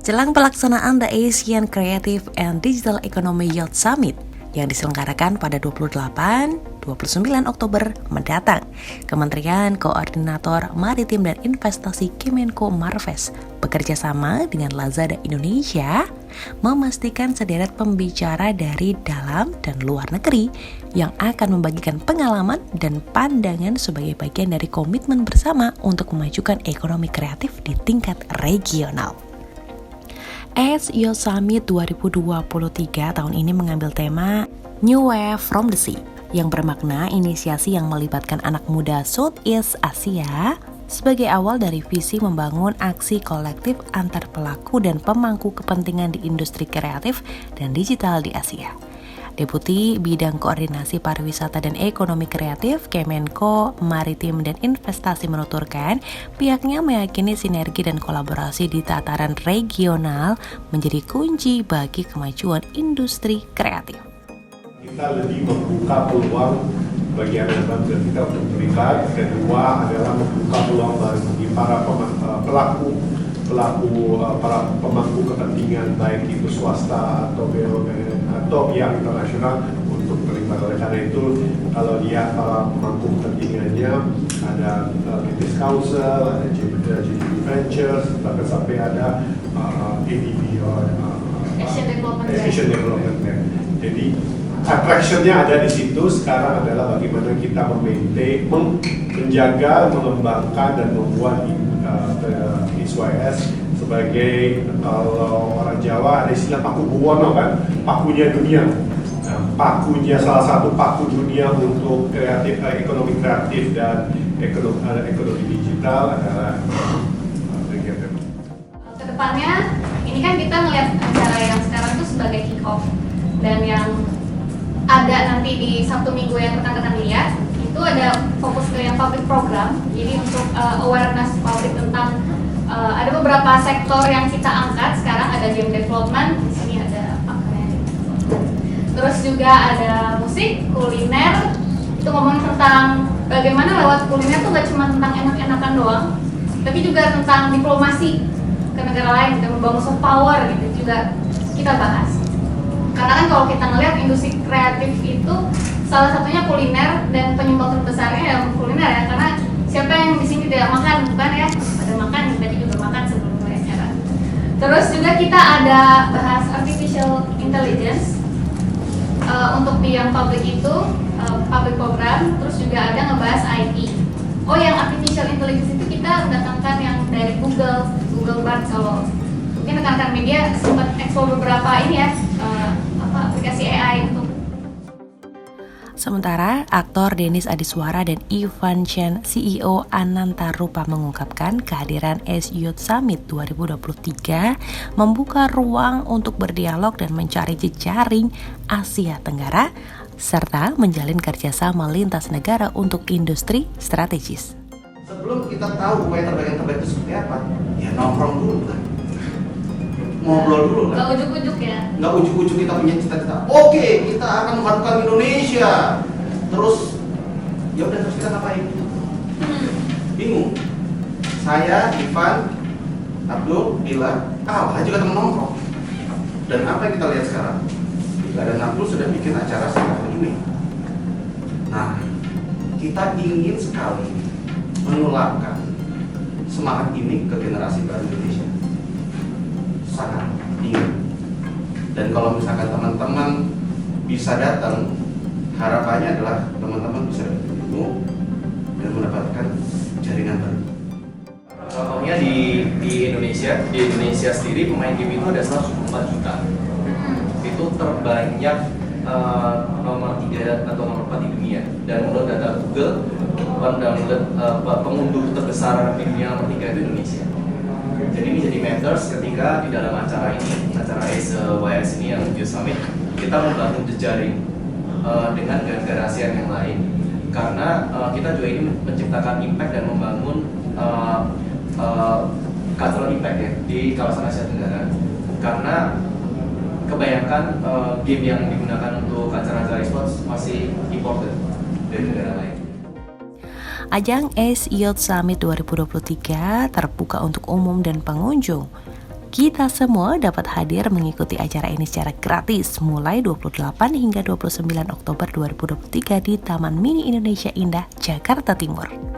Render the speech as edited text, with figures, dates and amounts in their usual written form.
Jelang pelaksanaan The Asian Creative and Digital Economy Youth Summit yang diselenggarakan pada 28-29 Oktober mendatang, Kementerian Koordinator Maritim dan Investasi Kemenko Marves bekerja sama dengan Lazada Indonesia memastikan sederet pembicara dari dalam dan luar negeri yang akan membagikan pengalaman dan pandangan sebagai bagian dari komitmen bersama untuk memajukan ekonomi kreatif di tingkat regional. Youth Summit 2023 tahun ini mengambil tema New Wave from the Sea yang bermakna inisiasi yang melibatkan anak muda Southeast Asia sebagai awal dari visi membangun aksi kolektif antar pelaku dan pemangku kepentingan di industri kreatif dan digital di Asia. Deputi Bidang Koordinasi Pariwisata dan Ekonomi Kreatif Kemenko Maritim dan Investasi menuturkan pihaknya meyakini sinergi dan kolaborasi di tataran regional menjadi kunci bagi kemajuan industri kreatif. Kita lebih membuka peluang bagi anak-anak kita untuk terlibat. Kedua adalah membuka peluang bagi para para pemangku kepentingan baik itu swasta atau BUMN atau pihak internasional untuk terlibat. Oleh karena itu, kalau lihat para pemangku kepentingannya ada British Council, ada GDP Ventures, bahkan sampai ada ADB Asian Development Bank. Jadi attraction-nya ada di situ. Sekarang adalah bagaimana kita menjaga, mengembangkan dan membuat ISYS sebagai, kalau orang Jawa ada istilah paku buwono kan, pakunya dunia. Pakunya, salah satu paku dunia untuk kreatif, ekonomi kreatif dan ekonomi digital adalah kegiatan. Kedepannya ini kan kita melihat acara yang sekarang itu sebagai kick off, dan yang ada nanti di Sabtu Minggu yang rekan-rekan lihat itu ada fokus ke yang public program. Jadi untuk awareness publik tentang ada beberapa sektor yang kita angkat sekarang. Ada game development, di sini ada pakarnya. Terus juga ada musik, kuliner. Itu ngomong tentang bagaimana lewat kuliner tuh gak cuma tentang enak-enakan doang, tapi juga tentang diplomasi ke negara lain, kita membangun soft power gitu juga kita bahas. Karena kan kalau kita ngelihat industri kreatif itu salah satunya kuliner, dan penyumbang terbesarnya ya kuliner ya, karena siapa yang di sini tidak makan, bukan ya? Pada makan, tadi juga makan sebelum mulai acara. Terus juga kita ada bahas artificial intelligence untuk di yang public itu public program. Terus juga ada ngebahas IT. Oh, yang artificial intelligence itu kita mendatangkan yang dari Google Bard. Kalau mungkin rekan-rekan media sempat eksplor beberapa ini ya, aplikasi AI untuk. Sementara aktor Dennis Adiswara dan Ivan Chen, CEO Ananta Rupa mengungkapkan kehadiran Youth Summit 2023 membuka ruang untuk berdialog dan mencari jejaring Asia Tenggara serta menjalin kerjasama lintas negara untuk industri strategis. Sebelum kita tahu upaya terbaik itu seperti apa, ya nongkrong dulu kan. Ngobrol dulu kan. Nggak ujuk-ujuk ya? Nggak ujuk-ujuk kita punya cita-cita. Oke, kita akan memajukan Indonesia. Terus, ya udah terus kita ngapain? Bingung. Saya, Ivan, Abdul, Bila, juga teman nongkrong. Dan apa yang kita lihat sekarang? Bila dan Abdul sudah bikin acara secara ini. Nah, kita ingin sekali menularkan semangat ini ke generasi baru Indonesia. Sangat ingin. Dan kalau misalkan teman-teman bisa datang, harapannya adalah teman-teman bisa bertemu dan mendapatkan jaringan baru. Contohnya di Indonesia sendiri pemain game itu ada 104 juta. Itu terbanyak nomor 3 atau nomor 4 di dunia. Dan menurut data Google, pengunduh terbesar di dunia nomor 3 itu Indonesia. Jadi ini jadi matters ketika di dalam acara YS ini yang Youth Summit, kita membangun jejaring dengan negara ASEAN yang lain, karena kita juga ingin menciptakan impact dan membangun cultural impact ya di kawasan Asia Tenggara, karena kebanyakan game yang digunakan untuk acara-acara esports masih imported dari negara lain. Ajang Youth Summit 2023 terbuka untuk umum dan pengunjung. Kita semua dapat hadir mengikuti acara ini secara gratis mulai 28 hingga 29 Oktober 2023 di Taman Mini Indonesia Indah, Jakarta Timur.